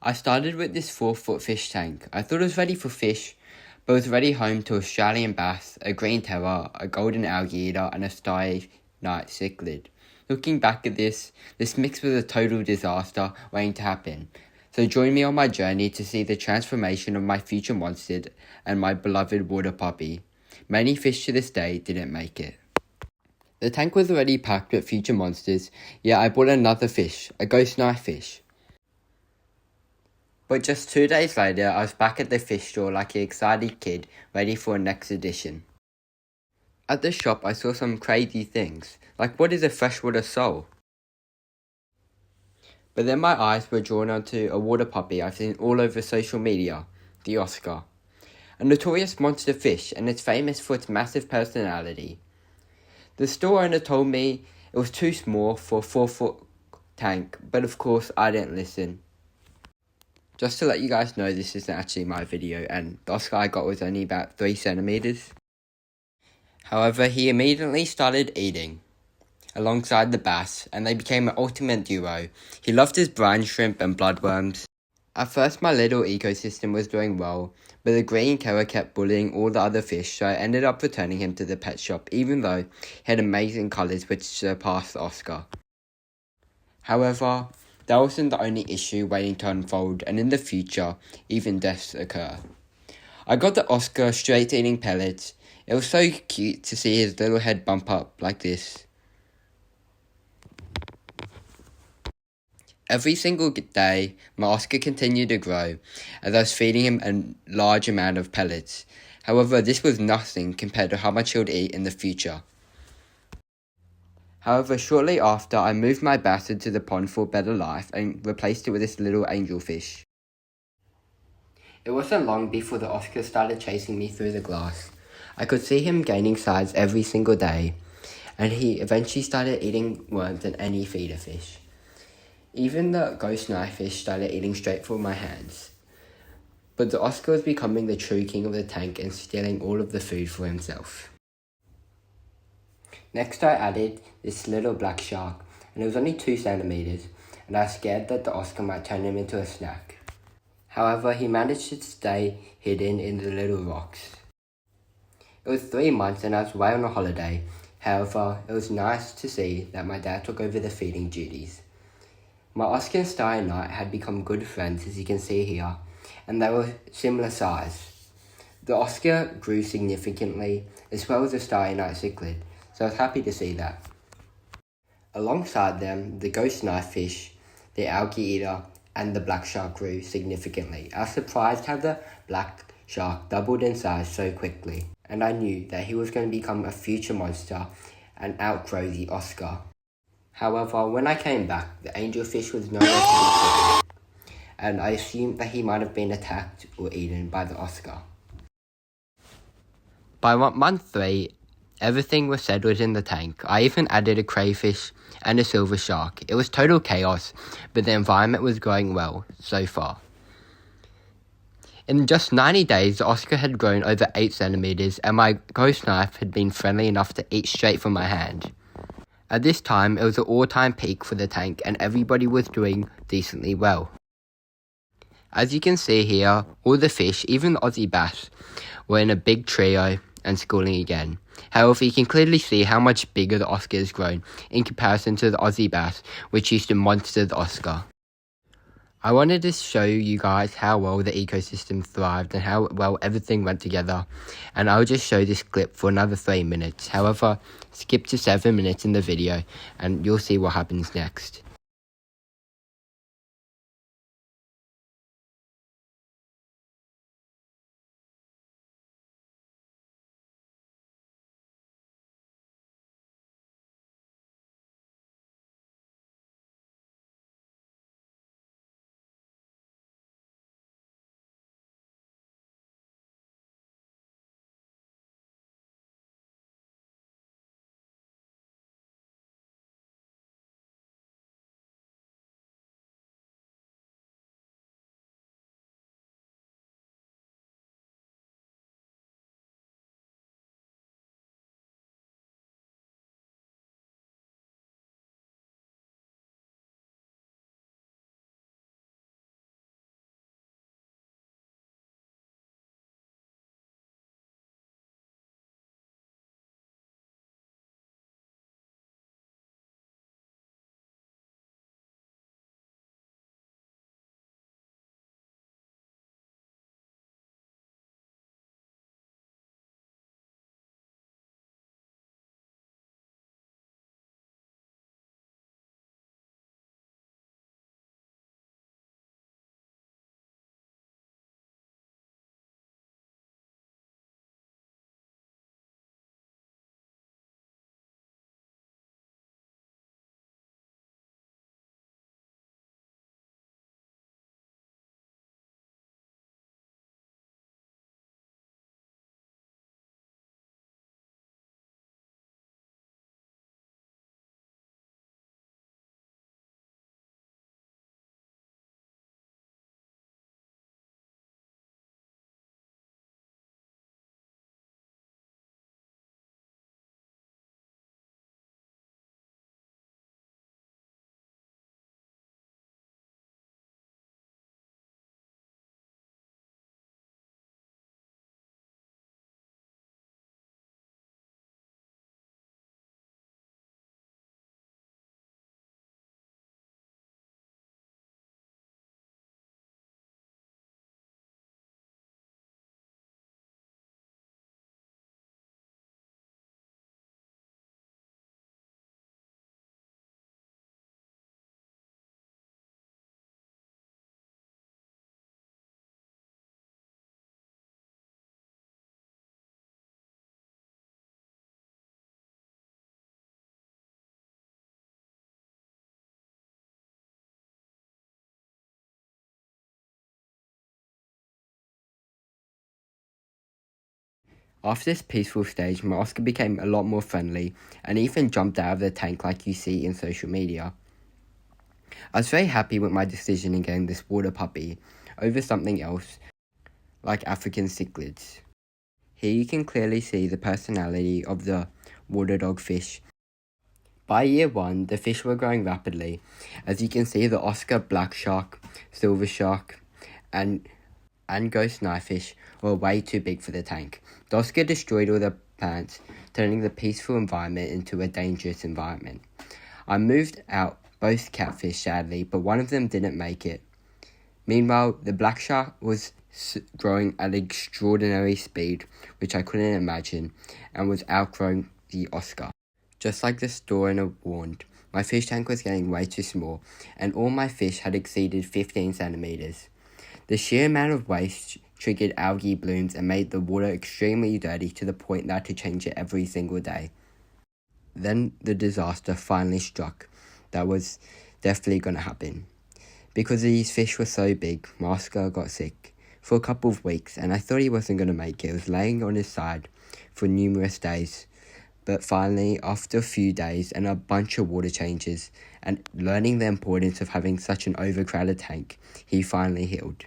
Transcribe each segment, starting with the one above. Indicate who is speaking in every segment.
Speaker 1: I started with this 4-foot fish tank. I thought it was ready for fish, but it was already home to Australian bass, a green terror, a golden algae eater, and a starry night cichlid. Looking back at this mix was a total disaster waiting to happen. So join me on my journey to see the transformation of my future monster and my beloved water puppy. Many fish to this day didn't make it. The tank was already packed with future monsters, yet I bought another fish, a ghost knife fish. But just 2 days later, I was back at the fish store like an excited kid, ready for a next edition. At the shop, I saw some crazy things, like what is a freshwater sole? But then my eyes were drawn onto a water puppy I've seen all over social media, the Oscar. A notorious monster fish, and it's famous for its massive personality. The store owner told me it was too small for a 4-foot tank, but of course I didn't listen. Just to let you guys know, this isn't actually my video, and the Oscar I got was only about 3 centimeters. However, he immediately started eating, alongside the bass, and they became an ultimate duo. He loved his brine shrimp and bloodworms. At first, my little ecosystem was doing well, but the green terror kept bullying all the other fish, so I ended up returning him to the pet shop, even though he had amazing colours which surpassed the Oscar. However, that wasn't the only issue waiting to unfold, and in the future, even deaths occur. I got the Oscar straight to eating pellets. It was so cute to see his little head bump up like this. Every single day, my Oscar continued to grow, as I was feeding him a large amount of pellets. However, this was nothing compared to how much he would eat in the future. However, shortly after, I moved my bass into the pond for a better life and replaced it with this little angelfish. It wasn't long before the Oscar started chasing me through the glass. I could see him gaining size every single day, and he eventually started eating worms than any feeder fish. Even the ghost knife fish started eating straight from my hands. But the Oscar was becoming the true king of the tank and stealing all of the food for himself. Next I added this little black shark, and it was only 2 centimeters, and I was scared that the Oscar might turn him into a snack. However, he managed to stay hidden in the little rocks. It was 3 months and I was away on a holiday. However, it was nice to see that my dad took over the feeding duties. My Oscar and Starry Night had become good friends, as you can see here, and they were similar size. The Oscar grew significantly, as well as the Starry Night cichlid, so I was happy to see that. Alongside them, the ghost knife fish, the algae eater, and the black shark grew significantly. I was surprised how the black shark doubled in size so quickly, and I knew that he was going to become a future monster and outgrow the Oscar. However, when I came back, the angelfish was nowhere to be seen, and I assumed that he might have been attacked or eaten by the Oscar. By month 3, everything was settled in the tank. I even added a crayfish and a silver shark. It was total chaos, but the environment was going well so far. In just 90 days, the Oscar had grown over 8 centimeters, and my ghost knife had been friendly enough to eat straight from my hand. At this time, it was an all-time peak for the tank, and everybody was doing decently well. As you can see here, all the fish, even the Aussie bass, were in a big trio and schooling again. However, you can clearly see how much bigger the Oscar has grown in comparison to the Aussie bass, which used to monster the Oscar. I wanted to show you guys how well the ecosystem thrived and how well everything went together, and I'll just show this clip for another 3 minutes. However, skip to 7 minutes in the video and you'll see what happens next. After this peaceful stage, my Oscar became a lot more friendly and even jumped out of the tank like you see in social media. I was very happy with my decision in getting this water puppy over something else, like African cichlids. Here you can clearly see the personality of the water dog fish. By year 1, the fish were growing rapidly. As you can see, the Oscar black shark, silver shark, and ghost knifefish were way too big for the tank. The Oscar destroyed all the plants, turning the peaceful environment into a dangerous environment. I moved out both catfish, sadly, but one of them didn't make it. Meanwhile, the black shark was growing at extraordinary speed, which I couldn't imagine, and was outgrowing the Oscar. Just like the store owner warned, my fish tank was getting way too small, and all my fish had exceeded 15 centimeters. The sheer amount of waste triggered algae blooms and made the water extremely dirty to the point that I had to change it every single day. Then the disaster finally struck. That was definitely going to happen. Because these fish were so big, my Oscar got sick for a couple of weeks, and I thought he wasn't going to make it. He was laying on his side for numerous days. But finally, after a few days and a bunch of water changes, and learning the importance of having such an overcrowded tank, he finally healed.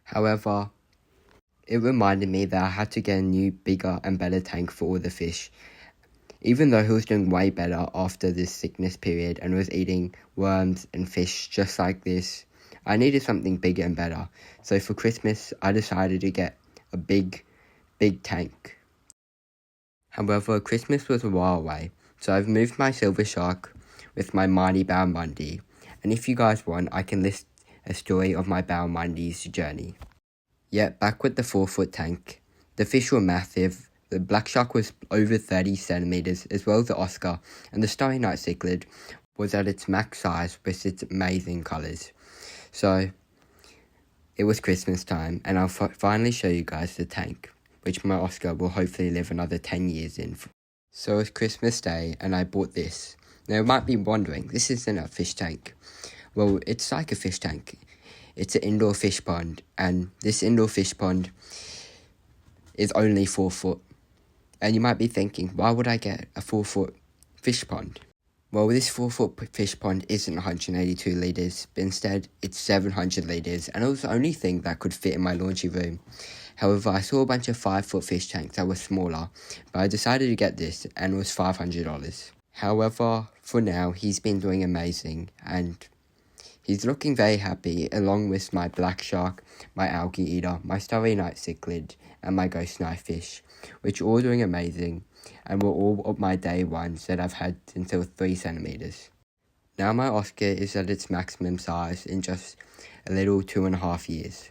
Speaker 1: However, it reminded me that I had to get a new, bigger and better tank for all the fish. Even though he was doing way better after this sickness period and was eating worms and fish just like this, I needed something bigger and better. So for Christmas, I decided to get a big tank. However, Christmas was a while away, so I've moved my silver shark with my mighty barramundi. And if you guys want, I can list a story of my barramundi's journey. Yet, back with the 4-foot tank, the fish were massive. The black shark was over 30 centimeters, as well as the Oscar, and the starry night cichlid was at its max size with its amazing colors. So, it was Christmas time, and I'll finally show you guys the tank, which my Oscar will hopefully live another 10 years in. So it's Christmas Day, and I bought this. Now, you might be wondering, this isn't a fish tank. Well, it's like a fish tank. It's an indoor fish pond, and this indoor fish pond is only 4 foot. And you might be thinking, why would I get a 4-foot fish pond? Well, this 4-foot fish pond isn't 182 litres, but instead it's 700 litres, and it was the only thing that could fit in my laundry room. However, I saw a bunch of 5-foot fish tanks that were smaller, but I decided to get this, and it was $500. However, for now, he's been doing amazing, and he's looking very happy, along with my black shark, my algae eater, my starry night cichlid, and my ghost knifefish, which are all doing amazing, and were all of my day ones that I've had until 3 centimeters. Now my Oscar is at its maximum size in just a little 2.5 years.